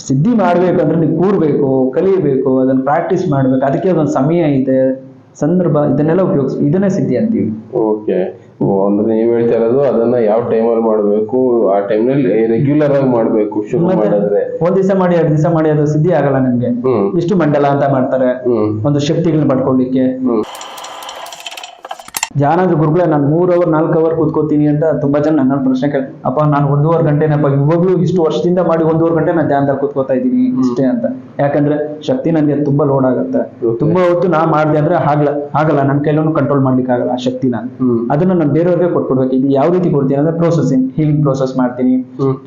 ಸಿದ್ಧಿ ಮಾಡ್ಬೇಕಂದ್ರೆ ನೀವು ಕೂರ್ಬೇಕು, ಕಲಿಯಬೇಕು, ಅದನ್ನ ಪ್ರಾಕ್ಟೀಸ್ ಮಾಡ್ಬೇಕು. ಅದಕ್ಕೆ ಅದೊಂದು ಸಮಯ ಇದೆ, ಸಂದರ್ಭ, ಇದನ್ನೆಲ್ಲ ಉಪಯೋಗಿಸ್, ಇದನ್ನೇ ಸಿದ್ಧಿ ಅಂತೀವಿ. ಓಕೆ. ಅಂದ್ರೆ ನೀವ್ ಹೇಳ್ತಾ ಇರೋದು ಅದನ್ನ ಯಾವ ಟೈಮಲ್ಲಿ ಮಾಡ್ಬೇಕು, ಆ ಟೈಮ್ನಲ್ಲಿ ರೆಗ್ಯುಲರ್ ಆಗಿ ಮಾಡ್ಬೇಕು. ಶುರು ಮಾಡಿದ್ರೆ ಒಂದ್ ದಿವಸ ಮಾಡಿ 2 ದಿವಸ ಮಾಡಿ ಅದು ಸಿದ್ಧಿ ಆಗಲ್ಲ ನಿಮ್ಗೆ. ಇಷ್ಟು ಮಂಡಲ ಅಂತ ಮಾಡ್ತಾರೆ ಒಂದು ಶಕ್ತಿಗಳನ್ನ ಪಡ್ಕೊಳ್ಳಿಕ್ಕೆ. ಧ್ಯಾನದ ಗುರುಗಳೇ ನಾನು 3 ಅವರ್ 4 ಅವರ್ ಕೂತ್ಕೋತೀನಿ ಅಂತ ತುಂಬಾ ಜನ ನನ್ನ ಪ್ರಶ್ನೆ ಕೇಳಿ, ಅಪ್ಪ ನಾನು 1.5 ಗಂಟೆನಪ್ಪ ಇವಾಗ್ಲೂ ಇಷ್ಟು ವರ್ಷದಿಂದ ಮಾಡಿ 1.5 ಗಂಟೆ ನಾನು ಧ್ಯಾನದಲ್ಲಿ ಕೂತ್ಕೋತಾ ಇದ್ದೀನಿ ಇಷ್ಟೇ ಅಂತ. ಯಾಕಂದ್ರೆ ಶಕ್ತಿ ನನಗೆ ತುಂಬಾ ಲೋಡ್ ಆಗುತ್ತೆ. ತುಂಬಾ ಹೊತ್ತು ನಾ ಮಾಡಿದೆ ಅಂದ್ರೆ ಆಗಲ್ಲ, ನನ್ನ ಕೈಲೂ ಕಂಟ್ರೋಲ್ ಮಾಡ್ಲಿಕ್ಕೆ ಆಗಲ್ಲ ಆ ಶಕ್ತಿನ. ಅದನ್ನ ನಾನು ಬೇರೆಯವ್ರಿಗೆ ಕೊಟ್ಬಿಡ್ಬೇಕು. ಇದು ಯಾವ ರೀತಿ ಕೊಡ್ತೀನಿ ಅಂದ್ರೆ ಪ್ರೊಸೆಸಿಂಗ್, ಹೀಲಿಂಗ್ ಪ್ರೋಸೆಸ್ ಮಾಡ್ತೀನಿ,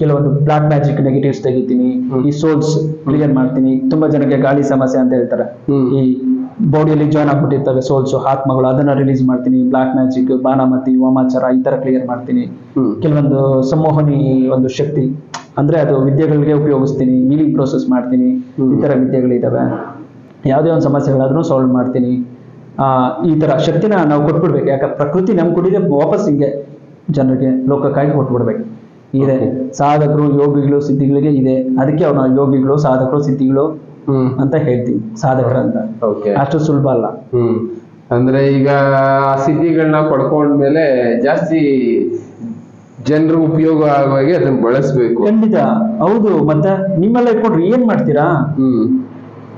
ಕೆಲವೊಂದು ಬ್ಲಾಕ್ ಮ್ಯಾಜಿಕ್ ನೆಗೆಟಿವ್ಸ್ ತೆಗಿತೀನಿ, ಈ ಸೋಲ್ಸ್ ಕ್ಲಿಯರ್ ಮಾಡ್ತೀನಿ. ತುಂಬಾ ಜನಕ್ಕೆ ಗಾಳಿ ಸಮಸ್ಯೆ ಅಂತ ಹೇಳ್ತಾರೆ, ಈ ಬಾಡಿಯಲ್ಲಿ ಜಾಯ್ನ್ ಆಗ್ಬಿಟ್ಟಿರ್ತವೆ ಸೋಲ್ಸ್, ಆತ್ಮಗಳು, ಅದನ್ನ ರಿಲೀಸ್ ಮಾಡ್ತೀನಿ. ಬ್ಲಾಕ್ ಮ್ಯಾಜಿಕ್, ಬಾಣಮತಿ, ವಾಮಾಚಾರ ಈ ತರ ಕ್ಲಿಯರ್ ಮಾಡ್ತೀನಿ. ಕೆಲವೊಂದು ಸಂಮೋಹನಿ ಒಂದು ಶಕ್ತಿ ಅಂದ್ರೆ ಅದು ವಿದ್ಯೆಗಳಿಗೆ ಉಪಯೋಗಿಸ್ತೀನಿ, ಹೀಲಿಂಗ್ ಪ್ರೋಸೆಸ್ ಮಾಡ್ತೀನಿ. ಈ ತರ ವಿದ್ಯೆಗಳಿದಾವೆ. ಯಾವುದೇ ಒಂದು ಸಮಸ್ಯೆಗಳಾದ್ರೂ ಸಾಲ್ವ್ ಮಾಡ್ತೀನಿ. ಈ ತರ ಶಕ್ತಿನ ನಾವು ಕೊಟ್ಬಿಡ್ಬೇಕು. ಯಾಕಂದ್ರೆ ಪ್ರಕೃತಿ ನಮ್ಗೆ ಕೊಟ್ಟಿದೆ, ವಾಪಸ್ ಹಿಂಗೆ ಜನರಿಗೆ ಲೋಕಕ್ಕಾಗಿ ಕೊಟ್ಬಿಡ್ಬೇಕು. ಇದೆ ಸಾಧಕರು, ಯೋಗಿಗಳು, ಸಿದ್ಧಿಗಳಿಗೆ ಇದೆ. ಅದಕ್ಕೆ ಅವ್ರು ನಾವು ಯೋಗಿಗಳು, ಸಾಧಕರು, ಸಿದ್ಧಿಗಳು ಅಂತ ಹೇಳ್ತೀವಿ, ಸಾಧಕರ ಅಂತ. ಅಷ್ಟು ಸುಲಭ ಅಲ್ಲ. ಅಂದ್ರೆ ಈಗ ಆ ಸಿದ್ಧಿಗಳನ್ನ ಪಡ್ಕೊಂಡ್ಮೇಲೆ ಜಾಸ್ತಿ ಜನರು ಉಪಯೋಗ ಆಗುವಾಗೆ ಅದನ್ನ ಬಳಸ್ಬೇಕು. ಖಂಡಿತ ಹೌದು. ಮತ್ತೆ ನಿಮ್ಮೆಲ್ಲ ಇಟ್ಕೊಂಡ್ರೆ ಏನ್ ಮಾಡ್ತೀರಾ?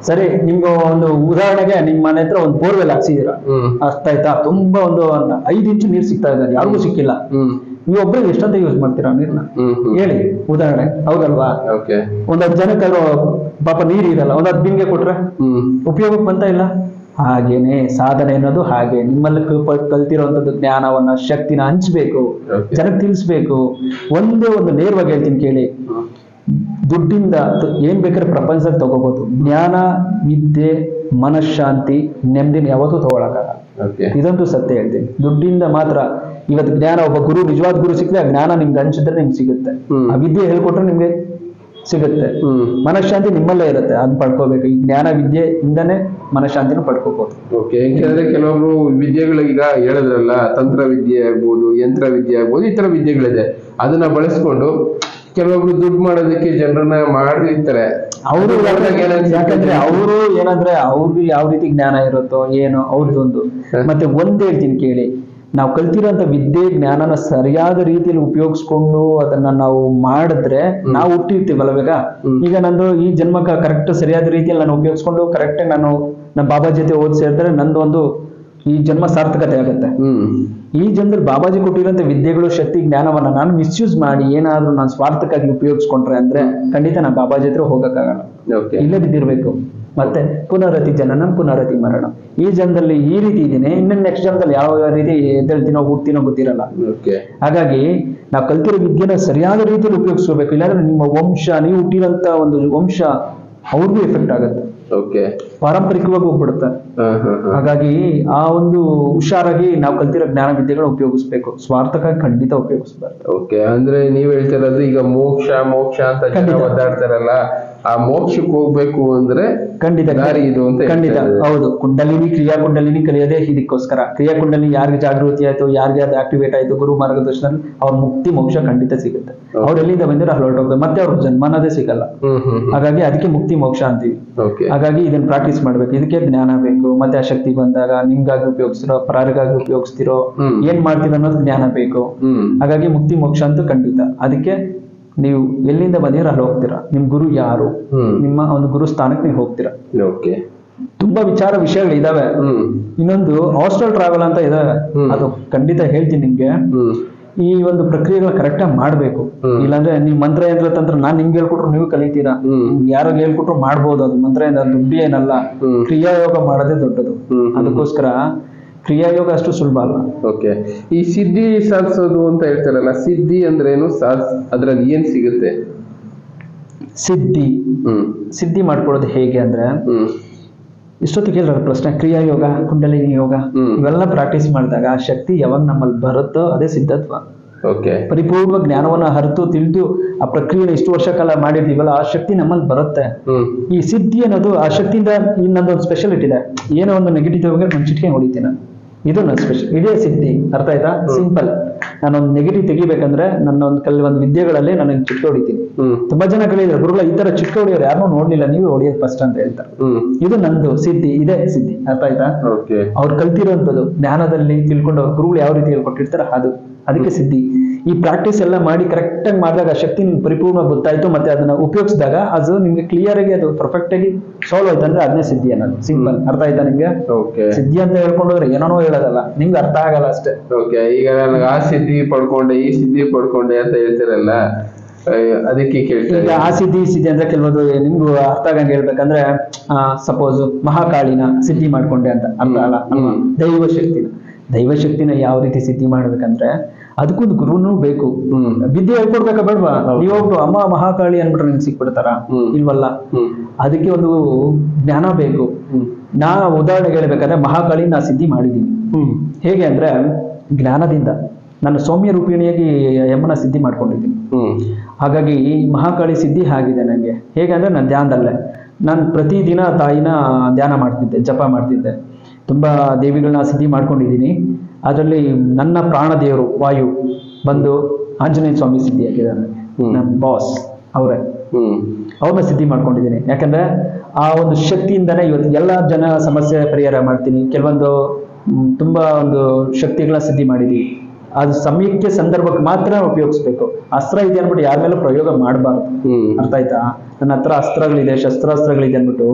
ಸರಿ, ನಿಮ್ಗೆ ಒಂದು ಉದಾಹರಣೆಗೆ ನಿಮ್ ಮನೆ ಹತ್ರ ಒಂದು ಬೋರ್ವೆಲ್ ಹಾಕ್ಸಿದೀರಾ, ಅರ್ಥ ಆಯ್ತಾ? ತುಂಬಾ ಒಂದು 5 ಇಂಚು ನೀರು ಸಿಗ್ತಾ ಇದ್ದಾರೆ, ಯಾರಿಗೂ ಸಿಕ್ಕಿಲ್ಲ. ನೀವು ಒಬ್ಬರಿಗೆ ಎಷ್ಟಂತ ಯೂಸ್ ಮಾಡ್ತೀರಾ ನೀರ್ನ? ಹೇಳಿ, ಉದಾಹರಣೆ. ಹೌದಲ್ವಾ? ಒಂದ್ 10 ಜನಕ್ಕೆ ಪಾಪ ನೀರ್ ಇರಲ್ಲ, ಒಂದ್ 10 ಬಿನ್ಗೆ ಕೊಟ್ರೆ ಉಪಯೋಗಕ್ಕೆ ಬಂತ ಇಲ್ಲ. ಹಾಗೇನೆ ಸಾಧನೆ ಅನ್ನೋದು ಹಾಗೆ. ನಿಮ್ಮಲ್ಲಿ ಕಲ್ತಿರುವಂತದ್ದು ಜ್ಞಾನವನ್ನ, ಶಕ್ತಿನ ಹಂಚ್ಬೇಕು, ಜನಕ್ಕೆ ತಿಳಿಸ್ಬೇಕು. ಒಂದೇ ಒಂದು ನೇರವಾಗಿ ಹೇಳ್ತೀನಿ ಕೇಳಿ, ದುಡ್ಡಿಂದ ಏನ್ ಬೇಕಾದ್ರೆ ಪ್ರಪಂಚದಲ್ಲಿ ತಗೋಬಹುದು. ಜ್ಞಾನ, ವಿದ್ಯೆ, ಮನಃಶಾಂತಿ, ನೆಮ್ಮದಿನ ಯಾವತ್ತೂ ತಗೊಳಕ್ಕಾಗಲ್ಲ. ಇದಂತೂ ಸತ್ಯ ಹೇಳ್ತೀನಿ. ದುಡ್ಡಿಂದ ಮಾತ್ರ ಇವತ್ತು ಜ್ಞಾನ, ಒಬ್ಬ ಗುರು, ನಿಜವಾದ ಗುರು ಸಿಕ್ಕರೆ ಆ ಜ್ಞಾನ ನಿಮ್ಗೆ ಹಂಚಿದ್ರೆ ನಿಮ್ಗೆ ಸಿಗುತ್ತೆ. ಆ ವಿದ್ಯೆ ಹೇಳ್ಕೊಟ್ರೆ ನಿಮ್ಗೆ ಸಿಗುತ್ತೆ. ಮನಃಶಾಂತಿ ನಿಮ್ಮಲ್ಲೇ ಇರುತ್ತೆ, ಅದನ್ನ ಪಡ್ಕೋಬೇಕು. ಈ ಜ್ಞಾನ ವಿದ್ಯೆ ಇಂದನೇ ಮನಃಶಾಂತಿನೂ ಪಡ್ಕೋಬಹುದು. ಓಕೆ. ಯಾಕೆಂದ್ರೆ ಕೆಲವೊಬ್ರು ವಿದ್ಯೆಗಳು ಈಗ ಹೇಳಿದ್ರಲ್ಲ, ತಂತ್ರ ವಿದ್ಯೆ ಆಗ್ಬೋದು, ಯಂತ್ರ ವಿದ್ಯೆ ಆಗ್ಬೋದು, ಈ ತರ ವಿದ್ಯೆಗಳಿದೆ. ಅದನ್ನ ಬಳಸ್ಕೊಂಡು ಕೆಲವೊಬ್ರು ದುಡ್ಡು ಮಾಡೋದಕ್ಕೆ ಜನರನ್ನ ಮಾಡಿರ್ತಾರೆ. ಅವರು ಯಾಕಂದ್ರೆ ಅವರು ಏನಂದ್ರೆ ಅವ್ರಿಗೆ ಯಾವ ರೀತಿ ಜ್ಞಾನ ಇರುತ್ತೋ ಏನೋ ಅವ್ರದ್ದೊಂದು. ಮತ್ತೆ ಒಂದ್ ಹೇಳ್ತೀನಿ ಕೇಳಿ, ನಾವು ಕಲ್ತಿರೋಂಥ ವಿದ್ಯೆ ಜ್ಞಾನನ ಸರಿಯಾದ ರೀತಿಯಲ್ಲಿ ಉಪಯೋಗಿಸ್ಕೊಂಡು ಅದನ್ನ ನಾವು ಮಾಡಿದ್ರೆ ನಾವು ಹುಟ್ಟಿರ್ತೀವಲ್ಲ. ಈಗ ನಂದು ಈ ಜನ್ಮಕ್ಕೆ ಕರೆಕ್ಟ್ ಸರಿಯಾದ ರೀತಿಯಲ್ಲಿ ನಾನು ಉಪಯೋಗಿಸ್ಕೊಂಡು ಕರೆಕ್ಟ್ ನಾನು ನಮ್ಮ ಬಾಬಾ ಜೊತೆ ಓದ್ ಸೇರಿದ್ರೆ ನಂದು ಒಂದು ಈ ಜನ್ಮ ಸಾರ್ಥಕತೆ ಆಗುತ್ತೆ. ಈ ಜನ್ಮದಲ್ಲಿ ಬಾಬಾಜಿ ಕೊಟ್ಟಿರೋಂಥ ವಿದ್ಯೆಗಳು, ಶಕ್ತಿ, ಜ್ಞಾನವನ್ನ ನಾನು ಮಿಸ್ಯೂಸ್ ಮಾಡಿ ಏನಾದ್ರೂ ನಾನು ಸ್ವಾರ್ಥಕ್ಕಾಗಿ ಉಪಯೋಗಿಸ್ಕೊಂಡ್ರೆ ಅಂದ್ರೆ ಖಂಡಿತ ನಾನು ಬಾಬಾಜಿ ಹತ್ರ ಹೋಗಕ್ಕಾಗಲ್ಲ, ಇಲ್ಲೇ ಬಿದ್ದಿರ್ಬೇಕು. ಮತ್ತೆ ಪುನರತಿ ಜನನ, ಪುನರತಿ ಮರಣ. ಈ ಜನ್ಮದಲ್ಲಿ ಈ ರೀತಿ ಇದೀನಿ, ಇನ್ನು ನೆಕ್ಸ್ಟ್ ಜನ್ಮದಲ್ಲಿ ಯಾವ ರೀತಿ ಎದ್ದೇಳ್ತೀನೋ ಹುಡ್ತೀನೋ ಗೊತ್ತಿರಲ್ಲ. ಹಾಗಾಗಿ ನಾವು ಕಲ್ತಿರೋ ವಿದ್ಯೆನ ಸರಿಯಾದ ರೀತಿಯಲ್ಲಿ ಉಪಯೋಗಿಸ್ಕೋಬೇಕು. ಇಲ್ಲಾಂದ್ರೆ ನಿಮ್ಮ ವಂಶ, ನೀವು ಹುಟ್ಟಿರೋಂತ ಒಂದು ವಂಶ ಅವ್ರಿಗೂ ಎಫೆಕ್ಟ್ ಆಗುತ್ತೆ, ಪಾರಂಪರಿಕವಾಗಿ ಹೋಗ್ಬಿಡುತ್ತೆ. ಹಾಗಾಗಿ ಆ ಒಂದು ಹುಷಾರಾಗಿ ನಾವು ಕಲ್ತಿರೋ ಜ್ಞಾನ ವಿದ್ಯೆಗಳನ್ನ ಉಪಯೋಗಿಸ್ಬೇಕು, ಸ್ವಾರ್ಥಕ್ಕಾಗಿ ಖಂಡಿತ ಉಪಯೋಗಿಸ್ಬಾರ್ದು. ಓಕೆ. ಅಂದ್ರೆ ನೀವ್ ಹೇಳ್ತಿರೋದು ಈಗ ಮೋಕ್ಷ ಮೋಕ್ಷ ಅಂತ ಜನ ಒದ್ದಾಡ್ತಾರಲ್ಲ, ಆ ಮೋಕ್ಷಕ್ಕೆ ಹೋಗ್ಬೇಕು ಅಂದ್ರೆ ಖಂಡಿತ ದಾರಿ ಇದು ಅಂತ. ಖಂಡಿತ ಹೌದು. ಕುಂಡಲಿನಿ, ಕ್ರಿಯಾ ಕುಂಡಲಿನಿ ಕಲಿಯೋದೇ ಇದಕ್ಕೋಸ್ಕರ. ಕ್ರಿಯಾ ಕುಂಡಲಿನಿ ಯಾರಿಗೆ ಜಾಗೃತಿ ಆಯ್ತು, ಯಾರಿಗೆ ಅದು ಆಕ್ಟಿವೇಟ್ ಆಯ್ತು, ಗುರು ಮಾರ್ಗದರ್ಶನ, ಅವ್ರ ಮುಕ್ತಿ ಮೋಕ್ಷ ಖಂಡಿತ ಸಿಗುತ್ತೆ. ಅವ್ರು ಎಲ್ಲಿಂದ ಬಂದಿರೋ ಅಲ್ಲಿ ಹೊರಟೋಗ್ತಾರೆ, ಮತ್ತೆ ಅವ್ರ ಜನ್ಮನದೇ ಸಿಗಲ್ಲ. ಹಾಗಾಗಿ ಅದಕ್ಕೆ ಮುಕ್ತಿ ಮೋಕ್ಷ ಅಂತೀವಿ. ಹಾಗಾಗಿ ಇದನ್ನ ಪ್ರಾಕ್ಟೀಸ್ ಮಾಡ್ಬೇಕು. ಇದಕ್ಕೆ ಜ್ಞಾನ ಬೇಕು. ಮತ್ತೆ ಆ ಶಕ್ತಿ ಬಂದಾಗ ನಿಮ್ಗಾಗಿ ಉಪಯೋಗಿಸ್ತಿರೋ, ಪರಾರಿಗಾಗಿ ಉಪಯೋಗಿಸ್ತಿರೋ, ಏನ್ ಮಾಡ್ತೀರೋ ಅನ್ನೋದು ಜ್ಞಾನ ಬೇಕು. ಹಾಗಾಗಿ ಮುಕ್ತಿ ಮೋಕ್ಷ ಅಂತೂ ಖಂಡಿತ. ಅದಕ್ಕೆ ನೀವು ಎಲ್ಲಿಂದ ಬಂದಿರ ಅಲ್ಲಿ ಹೋಗ್ತೀರಾ, ನಿಮ್ ಗುರು ಯಾರು, ನಿಮ್ಮ ಒಂದು ಗುರು ಸ್ಥಾನಕ್ಕೆ ನೀವು ಹೋಗ್ತೀರಾ. ತುಂಬಾ ವಿಷಯಗಳು ಇದಾವೆ. ಇನ್ನೊಂದು ಹಾಸ್ಟೆಲ್ ಟ್ರಾವೆಲ್ ಅಂತ ಇದಾವೆ, ಅದು ಖಂಡಿತ ಹೇಳ್ತೀನಿ ನಿಮ್ಗೆ. ಈ ಒಂದು ಪ್ರಕ್ರಿಯೆಗಳ ಕರೆಕ್ಟ್ ಆಗಿ ಮಾಡ್ಬೇಕು. ಇಲ್ಲಾಂದ್ರೆ ನೀವು ಮಂತ್ರ ಯಂತ್ರ ತಂತ್ರ ನಾನ್ ನಿಮ್ಗೆ ಹೇಳ್ಕೊಟ್ರು ನೀವು ಕಲಿತೀರಾ, ಯಾರು ಹೇಳ್ಕೊಟ್ರು ಮಾಡ್ಬೋದು. ಅದು ಮಂತ್ರ ಯಂತ್ರ ದುಡ್ಡು ಏನಲ್ಲ, ಕ್ರಿಯಾಯೋಗ ಮಾಡೋದೇ ದೊಡ್ಡದು. ಅದಕ್ಕೋಸ್ಕರ ಕ್ರಿಯಾಯೋಗ ಅಷ್ಟು ಸುಲಭ ಅಲ್ಲ. ಓಕೆ. ಈ ಸಿದ್ಧಿ ಸಾಧಿಸೋದು ಅಂತ ಹೇಳ್ತಾರಲ್ಲ, ಸಿದ್ಧಿ ಅಂದ್ರೆ ಏನು, ಅದ್ರಲ್ಲಿ ಏನ್ ಸಿಗುತ್ತೆ? ಸಿದ್ಧಿ ಮಾಡ್ಕೊಳ್ಳೋದು ಹೇಗೆ ಅಂದ್ರೆ, ಇಷ್ಟೊತ್ತು ಕೇಳಿರೋ ಪ್ರಶ್ನೆ, ಕ್ರಿಯಾಯೋಗ, ಕುಂಡಲಿನಿ ಯೋಗ, ಇವೆಲ್ಲ ಪ್ರಾಕ್ಟೀಸ್ ಮಾಡಿದಾಗ ಆ ಶಕ್ತಿ ಯಾವಾಗ ನಮ್ಮಲ್ಲಿ ಬರುತ್ತೋ ಅದೇ ಸಿದ್ಧತ್ವ. ಪರಿಪೂರ್ಣ ಜ್ಞಾನವನ್ನ ಹರಿತು ತಿಳಿದು ಆ ಪ್ರಕ್ರಿಯೆನ ಇಷ್ಟು ವರ್ಷ ಕಾಲ ಮಾಡಿರ್ತೀವಲ್ಲ, ಆ ಶಕ್ತಿ ನಮ್ಮಲ್ಲಿ ಬರುತ್ತೆ. ಈ ಸಿದ್ಧಿ ಅನ್ನೋದು ಆ ಶಕ್ತಿಯಿಂದ ಇನ್ನೊಂದೊಂದು ಸ್ಪೆಷಾಲಿಟಿ ಇದೆ. ಏನೋ ಒಂದು ನೆಗೆಟಿವ್ ಒಂದು ಚಿಟಿಕೆ ಹೊಡಿತೀನಿ, ಇದು ನನ್ನ ಸ್ಪೆಷಲ್, ಇದೇ ಸಿದ್ಧಿ. ಅರ್ಥ ಆಯ್ತಾ? ಸಿಂಪಲ್. ನಾನೊಂದು ನೆಗೆಟಿವ್ ತೆಗಿಬೇಕಂದ್ರೆ ನನ್ನ ಕೆಲವೊಂದು ವಿದ್ಯೆಗಳಲ್ಲಿ ನಾನು ಚಿಕ್ಕ ಹೊಡಿತೀನಿ. ತುಂಬಾ ಜನ ಕೇಳಿದ್ರೆ ಗುರುಗಳ ಈ ತರ ಚಿಕ್ಕ ಹೊಡಿಯೋರು ಯಾರನ್ನೂ ನೋಡ್ಲಿಲ್ಲ, ನೀವೇ ಹೊಡಿಯೋದು ಫಸ್ಟ್ ಅಂತ ಹೇಳ್ತಾರೆ. ಇದು ನಂದು ಸಿದ್ಧಿ, ಇದೇ ಸಿದ್ಧಿ. ಅರ್ಥ ಆಯ್ತಾ? ಅವ್ರು ಕಲ್ತಿರೋಂಥದ್ದು ಜ್ಞಾನದಲ್ಲಿ ತಿಳ್ಕೊಂಡು ಗುರುಗಳು ಯಾವ ರೀತಿ ಹೇಳ್ಕೊಟ್ಟಿರ್ತಾರೆ ಅದಕ್ಕೆ ಸಿದ್ಧಿ. ಈ ಪ್ರಾಕ್ಟೀಸ್ ಎಲ್ಲ ಮಾಡಿ ಕರೆಕ್ಟ್ ಆಗಿ ಮಾಡಿದಾಗ ಆ ಶಕ್ತಿ ನಿಮ್ಗೆ ಪರಿಪೂರ್ಣ ಗೊತ್ತಾಯ್ತು, ಮತ್ತೆ ಅದನ್ನ ಉಪಯೋಗಿಸಿದಾಗ ಅದು ನಿಮ್ಗೆ ಕ್ಲಿಯರ್ ಆಗಿ ಅದು ಪರ್ಫೆಕ್ಟ್ ಆಗಿ ಸಾಲ್ವ್ ಆಯ್ತು ಅಂದ್ರೆ ಅದನ್ನೇ ಸಿದ್ಧಿ ಅನ್ನೋದು. ಸಿಂಪಲ್. ಅರ್ಥ ಆಯ್ತಾ ನಿಮ್ಗೆ? ಸಿದ್ಧಿ ಅಂತ ಹೇಳ್ಕೊಂಡ್ರೆ ಏನೋ ಹೇಳೋದಲ್ಲ, ನಿಮ್ಗೆ ಅರ್ಥ ಆಗಲ್ಲ ಅಷ್ಟೇ. ಈಗ ನನಗೆ ಆ ಸಿದ್ಧಿ ಪಡ್ಕೊಂಡೆ, ಈ ಸಿದ್ಧಿ ಪಡ್ಕೊಂಡೆ ಅಂತ ಹೇಳ್ತಿರಲ್ಲ, ಅದಕ್ಕೆ ಕೇಳ್ತಾರೆ. ಈಗ ಆ ಸಿದ್ಧಿ ಈ ಸಿದ್ಧಿ ಅಂದ್ರೆ ಕೆಲವೊಂದು ನಿಮ್ಗೂ ಅರ್ಥ ಆಗಂಗೆ ಹೇಳ್ಬೇಕಂದ್ರೆ, ಸಪೋಸ್ ಮಹಾಕಾಳಿನ ಸಿದ್ಧಿ ಮಾಡ್ಕೊಂಡೆ ಅಂತ ಅರ್ಥ ಅಲ್ಲ. ದೈವಶಕ್ತಿನ ಯಾವ ರೀತಿ ಸಿದ್ಧಿ ಮಾಡ್ಬೇಕಂದ್ರೆ ಅದಕ್ಕೊಂದು ಗುರುನು ಬೇಕು. ವಿದ್ಯೆ ಹೇಳ್ಕೊಡ್ಬೇಕಾ ಬೇಡವಾ? ನೀವೊಬ್ರು ಅಮ್ಮ ಮಹಾಕಾಳಿ ಅನ್ಬಿಟ್ರೆ ನಿಮ್ಗೆ ಸಿಕ್ಬಿಡ್ತಾರ? ಇಲ್ವಲ್ಲ. ಅದಕ್ಕೆ ಒಂದು ಜ್ಞಾನ ಬೇಕು. ನಾ ಉದಾಹರಣೆಗೆ ಹೇಳ್ಬೇಕಂದ್ರೆ ಮಹಾಕಾಳಿ ನಾ ಸಿದ್ಧಿ ಮಾಡಿದ್ದೀನಿ. ಹೇಗೆ ಅಂದ್ರೆ ಜ್ಞಾನದಿಂದ ನಾನು ಸೌಮ್ಯ ರೂಪಿಣಿಯಾಗಿ ಯಮ್ಮನ ಸಿದ್ಧಿ ಮಾಡ್ಕೊಂಡಿದ್ದೀನಿ. ಹಾಗಾಗಿ ಈ ಮಹಾಕಾಳಿ ಸಿದ್ಧಿ ಆಗಿದೆ ನನಗೆ. ಹೇಗೆ ಅಂದ್ರೆ ನಾನು ಧ್ಯಾನದಲ್ಲೇ ನಾನು ಪ್ರತಿದಿನ ತಾಯಿನ ಧ್ಯಾನ ಮಾಡ್ತಿದ್ದೆ, ಜಪ ಮಾಡ್ತಿದ್ದೆ. ತುಂಬಾ ದೇವಿಗಳನ್ನ ಸಿದ್ಧಿ ಮಾಡ್ಕೊಂಡಿದ್ದೀನಿ. ಅದರಲ್ಲಿ ನನ್ನ ಪ್ರಾಣ ದೇವರು ವಾಯು ಬಂದು ಆಂಜನೇಯ ಸ್ವಾಮಿ ಸಿದ್ಧಿ ಆಗಿದ್ದಾರೆ. ನನ್ನ ಬಾಸ್ ಅವ್ರನ್ನ ಸಿದ್ಧಿ ಮಾಡ್ಕೊಂಡಿದ್ದೀನಿ. ಯಾಕಂದ್ರೆ ಆ ಒಂದು ಶಕ್ತಿಯಿಂದನೇ ಇವತ್ತು ಎಲ್ಲ ಜನ ಸಮಸ್ಯೆ ಪರಿಹಾರ ಮಾಡ್ತೀನಿ. ಕೆಲವೊಂದು ತುಂಬಾ ಒಂದು ಶಕ್ತಿಗಳನ್ನ ಸಿದ್ಧಿ ಮಾಡಿದೀವಿ. ಅದು ಸಮಯಕ್ಕೆ ಸಂದರ್ಭಕ್ಕೆ ಮಾತ್ರ ಉಪಯೋಗಿಸ್ಬೇಕು. ಅಸ್ತ್ರ ಇದೆ ಅಂದ್ಬಿಟ್ಟು ಯಾರ ಮೇಲೂ ಪ್ರಯೋಗ ಮಾಡಬಾರ್ದು. ಅರ್ಥ ಆಯ್ತಾ? ನನ್ನ ಹತ್ರ ಅಸ್ತ್ರಗಳಿದೆ, ಶಸ್ತ್ರಾಸ್ತ್ರಗಳಿದೆ ಅಂದ್ಬಿಟ್ಟು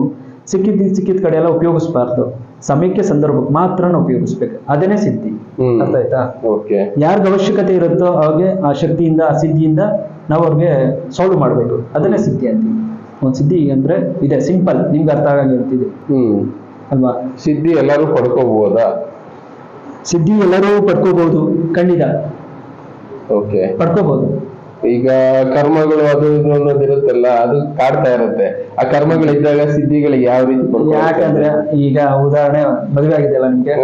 ಸಿಕ್ಕಿದ ಕಡೆ ಎಲ್ಲ ಉಪಯೋಗಿಸ್ಬಾರ್ದು. ಸಮಯಕ್ಕೆ ಸಂದರ್ಭಕ್ಕೆ ಮಾತ್ರ ಉಪಯೋಗಿಸ್ಬೇಕು. ಅದೇನೇ ಸಿದ್ಧಿ. ಅರ್ಥ ಆಯ್ತಾ? ಯಾರ್ಗ ಅವಶ್ಯಕತೆ ಇರುತ್ತೋ ಅವ್ರಿಗೆ ಆ ಶಕ್ತಿಯಿಂದ ಆ ಸಿದ್ಧಿಯಿಂದ ನಾವು ಅವ್ರಿಗೆ ಸಾಲ್ವ್ ಮಾಡ್ಬೇಕು. ಅದನ್ನೇ ಸಿದ್ಧಿ ಅಂತೀವಿ. ಒಂದು ಸಿದ್ಧಿ ಅಂದ್ರೆ ಇದೆ, ಸಿಂಪಲ್, ನಿಮ್ಗೆ ಅರ್ಥ ಆಗಂಗೆ ಇರ್ತಿದೆ ಅಲ್ವಾ? ಸಿದ್ಧಿ ಎಲ್ಲರೂ ಪಡ್ಕೋಬಹುದಾ? ಸಿದ್ಧಿ ಎಲ್ಲರೂ ಪಡ್ಕೋಬಹುದು, ಖಂಡಿತ ಪಡ್ಕೋಬಹುದು. ಈಗ ಕರ್ಮಗಳು ಅದು ಇದು ಅನ್ನೋದಿರುತ್ತಲ್ಲ, ಅದು ಕಾಡ್ತಾ ಇರುತ್ತೆ. ಆ ಕರ್ಮಗಳಿದ್ದಾಗ ಸಿದ್ಧಿಗಳಿಗೆ ಯಾವ ರೀತಿ? ಯಾಕಂದ್ರೆ ಈಗ ಉದಾಹರಣೆ ಮದುವೆ ಆಗಿದೆಯಲ್ಲ ನಿಮ್ಗೆ,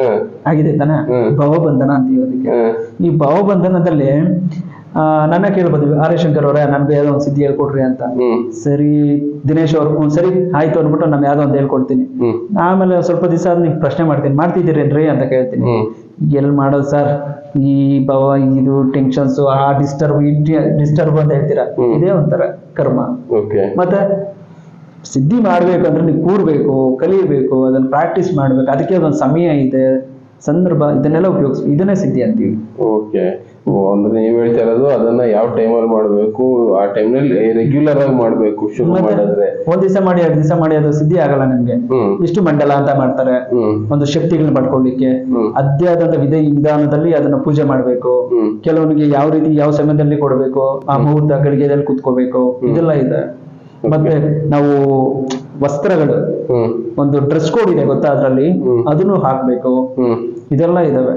ಆಗಿದೆ ತಾನೆ? ಭಾವಬಂಧನ ಅಂತೀವಿ ಅದಕ್ಕೆ. ಈ ಭಾವಬಂಧನದಲ್ಲಿ ನನ್ನ ಕೇಳ್ಬೋದು, ಆರ್ ಎಸ್ ಶಂಕರ್ ಅವರೇ ನನ್ಗೆ ಯಾವ್ದೋ ಒಂದು ಸಿದ್ಧಿ ಹೇಳ್ಕೊಡ್ರಿ ಅಂತ. ಸರಿ ದಿನೇಶ್ ಅವ್ರು ಸರಿ ಆಯ್ತು ಅಂದ್ಬಿಟ್ಟು ನಾನು ಯಾವ್ದೋ ಒಂದು ಹೇಳ್ಕೊಡ್ತೀನಿ. ಆಮೇಲೆ ಸ್ವಲ್ಪ ದಿವಸ ನೀವು ಪ್ರಶ್ನೆ ಮಾಡ್ತೀನಿ, ಮಾಡ್ತಿದ್ದೀರೇನ್ರಿ ಅಂತ ಕೇಳ್ತೀನಿ. ಎಲ್ ಮಾಡೋದು ಸರ್, ಈ ಭಾವ ಇದು ಟೆನ್ಷನ್ಸ್ ಆ ಡಿಸ್ಟರ್ಬ್ ಅಂತ ಹೇಳ್ತೀರಾ, ಇದೇ ಒಂಥರ ಕರ್ಮ. ಮತ್ತೆ ಸಿದ್ಧಿ ಮಾಡ್ಬೇಕು ಅಂದ್ರೆ ನೀವು ಕೂರ್ಬೇಕು, ಕಲಿಯಬೇಕು, ಅದನ್ನ ಪ್ರಾಕ್ಟೀಸ್ ಮಾಡ್ಬೇಕು. ಅದಕ್ಕೆ ಅದೊಂದು ಸಮಯ ಇದೆ, ಸಂದರ್ಭ, ಇದನ್ನೆಲ್ಲ ಉಪಯೋಗಿಸ್, ಇದನ್ನೇ ಸಿದ್ಧಿ ಅಂತೀವಿ. ಅಂದ್ರೆ ನೀವ್ ಹೇಳ್ತಾ ಇರೋದು ಅದನ್ನ ಯಾವ ಟೈಮಲ್ಲಿ ಮಾಡ್ಬೇಕು, ಆ ಟೈಮ್ನಲ್ಲಿ ರೆಗ್ಯುಲರ್ ಆಗಿ ಮಾಡ್ಬೇಕು. ಶುರು ಮಾಡಿದ್ರೆ ಒಂದ್ ದಿವಸ ಮಾಡಿ 2 ದಿವಸ ಮಾಡಿ ಅದು ಸಿದ್ಧಿ ಆಗಲ್ಲ ನಿಮ್ಗೆ. ಇಷ್ಟು ಮಂಡಲ ಅಂತ ಮಾಡ್ತಾರೆ ಒಂದು ಶಕ್ತಿಗಳನ್ನ ಪಡ್ಕೊಳ್ಳಿಕ್ಕೆ. ಅದೇ ಆದಂತ ವಿಧಾನದಲ್ಲಿ ಅದನ್ನ ಪೂಜೆ ಮಾಡ್ಬೇಕು. ಕೆಲವನಿಗೆ ಯಾವ ರೀತಿ ಯಾವ ಸಮಯದಲ್ಲಿ ಕೊಡ್ಬೇಕು, ಆ ಮುಹೂರ್ತ ಗಳಿಗೆದಲ್ಲಿ ಕುತ್ಕೋಬೇಕು, ಇದೆಲ್ಲ ಇದೆ. ಮತ್ತೆ ನಾವು ವಸ್ತ್ರಗಳು, ಒಂದು ಡ್ರೆಸ್ ಕೋಡ್ ಇದೆ ಗೊತ್ತಾ, ಅದ್ರಲ್ಲಿ ಅದನ್ನು ಹಾಕ್ಬೇಕು. ಇದೆಲ್ಲ ಇದಾವೆ,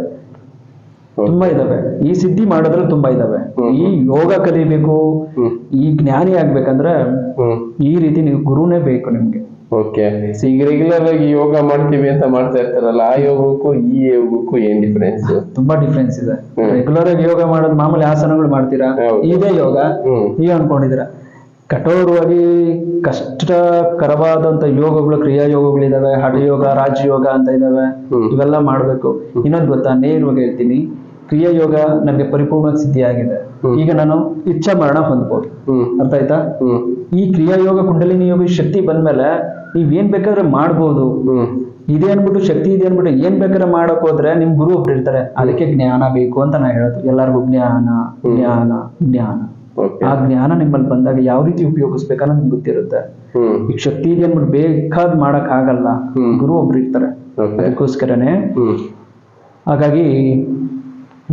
ತುಂಬಾ ಇದಾವೆ. ಈ ಸಿದ್ಧಿ ಮಾಡೋದ್ರಲ್ಲಿ ತುಂಬಾ ಇದಾವೆ. ಈ ಯೋಗ ಕಲಿಬೇಕು, ಈ ಜ್ಞಾನಿ ಆಗ್ಬೇಕಂದ್ರೆ ಈ ರೀತಿ ನೀವು ಗುರುನೇ ಬೇಕು ನಿಮ್ಗೆ. ಈಗ ರೆಗ್ಯುಲರ್ ಆಗಿ ಯೋಗ ಮಾಡ್ತೀವಿ ಅಂತ ಮಾಡ್ತಾ ಇರ್ತಾರಲ್ಲ, ಆ ಯೋಗಕ್ಕೂ ಈ ಯೋಗಕ್ಕೂ ಏನ್ ಡಿಫರೆನ್ಸ್? ತುಂಬಾ ಡಿಫ್ರೆನ್ಸ್ ಇದೆ. ರೆಗ್ಯುಲರ್ ಆಗಿ ಯೋಗ ಮಾಡೋದು ಮಾಮೂಲಿ ಆಸನಗಳು ಮಾಡ್ತೀರಾ, ಇದೇ ಯೋಗ ಈಗ ಅನ್ಕೊಂಡಿದ್ದೀರಾ. ಕಠೋರವಾಗಿ ಕಷ್ಟಕರವಾದಂತ ಯೋಗಗಳು, ಕ್ರಿಯಾ ಯೋಗಗಳಿದಾವೆ, ಹಠಯೋಗ, ರಾಜಯೋಗ ಅಂತ ಇದಾವೆ. ಇವೆಲ್ಲ ಮಾಡ್ಬೇಕು. ಇನ್ನೊಂದು ಗೊತ್ತಾ, ನೇರವಾಗಿ ಹೇಳ್ತೀನಿ, ಕ್ರಿಯಾ ಯೋಗ ನನಗೆ ಪರಿಪೂರ್ಣ ಸಿದ್ಧಿ ಆಗಿದೆ. ಈಗ ನಾನು ಇಚ್ಛಾ ಮರಣ ಹೊಂದ್ಬೋದು. ಅರ್ಥ ಆಯ್ತಾ? ಈ ಕ್ರಿಯಾ ಯೋಗ, ಕುಂಡಲಿನಿ ಯೋಗ ಶಕ್ತಿ ಬಂದ್ಮೇಲೆ ನೀವ್ ಏನ್ ಬೇಕಾದ್ರೆ ಮಾಡ್ಬೋದು. ಇದೇ ಅನ್ಬಿಟ್ಟು ಶಕ್ತಿ ಇದೆ ಅನ್ಬಿಟ್ಟು ಏನ್ ಬೇಕಾದ್ರೆ ಮಾಡಕ್ ಹೋದ್ರೆ ನಿಮ್ ಗುರು ಒಬ್ರು ಇರ್ತಾರೆ. ಅದಕ್ಕೆ ಜ್ಞಾನ ಬೇಕು ಅಂತ ನಾ ಹೇಳೋದು. ಎಲ್ಲರಿಗೂ ಜ್ಞಾನ ಜ್ಞಾನ ಜ್ಞಾನ. ಆ ಜ್ಞಾನ ನಿಮ್ಮಲ್ಲಿ ಬಂದಾಗ ಯಾವ ರೀತಿ ಉಪಯೋಗಿಸ್ಬೇಕನ್ನೋ ನಿಮ್ಗೆ ಗೊತ್ತಿರುತ್ತೆ. ಈಗ ಶಕ್ತಿ ಇದೆ ಅನ್ಬಿಟ್ಟು ಬೇಕಾದ್ ಮಾಡಕ್ ಆಗಲ್ಲ, ಗುರು ಒಬ್ರು ಇರ್ತಾರೆ. ಅದಕ್ಕೋಸ್ಕರನೇ ಹಾಗಾಗಿ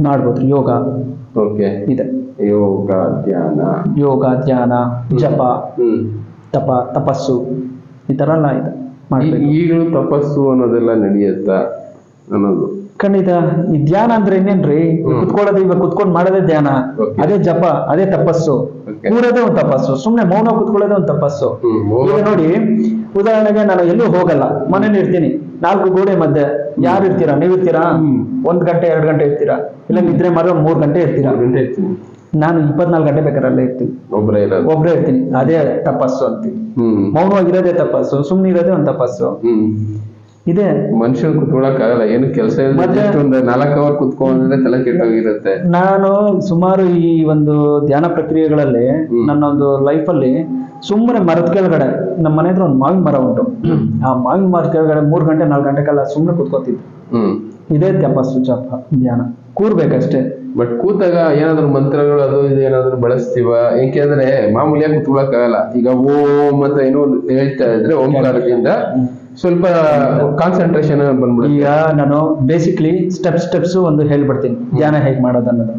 ಮಾಡ್ಬೋದು. ಯೋಗ ಇದೆ, ಯೋಗ ಧ್ಯಾನ ಜಪ ತಪಸ್ಸು ಈ ತರ ಎಲ್ಲ ಇದೆ. ಈಗಲೂ ತಪಸ್ಸು ಅನ್ನೋದೆಲ್ಲ ನಡೆಯುತ್ತಾ ಅನ್ನೋದು? ಖಂಡಿತ. ಈ ಧ್ಯಾನ ಅಂದ್ರೆ ಇನ್ನೇನ್ರಿ, ಕುತ್ಕೊಳ್ಳೋದು, ಇವಾಗ ಕುತ್ಕೊಂಡ್ ಮಾಡೋದೇ ಧ್ಯಾನ, ಅದೇ ಜಪ, ಅದೇ ತಪಸ್ಸು. ಕೂರೋದೇ ಒಂದು ತಪಸ್ಸು, ಸುಮ್ನೆ ಮೌನ ಕುತ್ಕೊಳ್ಳೋದೇ ಒಂದು ತಪಸ್ಸು. ಈಗ ನೋಡಿ, ಉದಾಹರಣೆಗೆ ನಾನು ಎಲ್ಲೂ ಹೋಗಲ್ಲ, ಮನೇಲಿ ಇರ್ತೀನಿ. 4 ಗೋಡೆ ಮಧ್ಯೆ ಯಾರು ಇರ್ತೀರಾ? ನೀವಿರ್ತೀರಾ? 1 ಗಂಟೆ 2 ಗಂಟೆ ಇರ್ತೀರಾ? ಇಲ್ಲ ನಿದ್ರೆ ಮಾಡೋ 3 ಗಂಟೆ ಇರ್ತೀರಾ? ನಾನು 24 ಗಂಟೆ ಬೇಕಾದ್ರೆ ಇರ್ತೀನಿ, ಒಬ್ರೇ ಇರ್ತೀನಿ. ಅದೇ ತಪಸ್ಸು ಅಂತೀವಿ. ಮೌನವಾಗಿರೋದೇ ತಪಸ್ಸು, ಸುಮ್ನೆ ಇರೋದೇ ಒಂದು ತಪಸ್ಸು. ಇದೆ. ಮನುಷ್ಯನ್ ಕುತ್ಕೊಳಕ್ ಆಗಲ್ಲ, ಏನು ಕೆಲಸ ಇಲ್ಲ, ಮತ್ತೆ- just ಒಂದು 4 ಅವರ್ ಕುತ್ಕೊಂಡ್ರೆ ತಲೆ ಕೆಟ್ಟೋಗಿರುತ್ತೆ. ನಾನು ಸುಮಾರು ಈ ಒಂದು ಧ್ಯಾನ ಪ್ರಕ್ರಿಯೆಗಳಲ್ಲಿ ನನ್ನ ಒಂದು ಲೈಫಲ್ಲಿ ಸುಮ್ಮನೆ ಮರದ ಕೆಳಗಡೆ, ನಮ್ಮ ಮನೆ ಹತ್ರ ಒಂದು ಮಾವಿನ ಮರ ಉಂಟು, ಆ ಮಾವಿನ ಮರದ ಕೆಳಗಡೆ 3 ಗಂಟೆ 4 ಗಂಟೆ ಕಾಲ ಸುಮ್ಮನೆ ಕುತ್ಕೋತಿದ್ದೆ. ಇದೇ ತಪಸ್ಸು ಜಪ ಧ್ಯಾನ, ಕೂರ್ಬೇಕಷ್ಟೇ. ಬಟ್ ಕೂತಾಗ ಏನಾದ್ರು ಮಂತ್ರಗಳು ಅದು ಇದು ಏನಾದ್ರು ಬಳಸ್ತೀವ? ಏಕೆಂದ್ರೆ ಮಾಮೂಲಿಯಾಗಿ ಕುತ್ಕೊಳಕ್ ಆಗಲ್ಲ. ಈಗ ಓಂ ಅಂತ ಏನೋ ಒಂದು ಹೇಳ್ತಾ ಇದ್ರೆ ಓಂಕಾರದಿಂದ ಸ್ವಲ್ಪ ಕಾನ್ಸಂಟ್ರೇಷನ್ ಬಂದ್ಬಿಡುತ್ತೆ. ಈಗ ನಾನು ಬೇಸಿಕ್ಲಿ ಸ್ಟೆಪ್ಸ್ ಒಂದು ಹೇಳ್ಬಿಡ್ತೀನಿ ಧ್ಯಾನ ಹೇಗೆ ಮಾಡೋದು ಅನ್ನೋದು.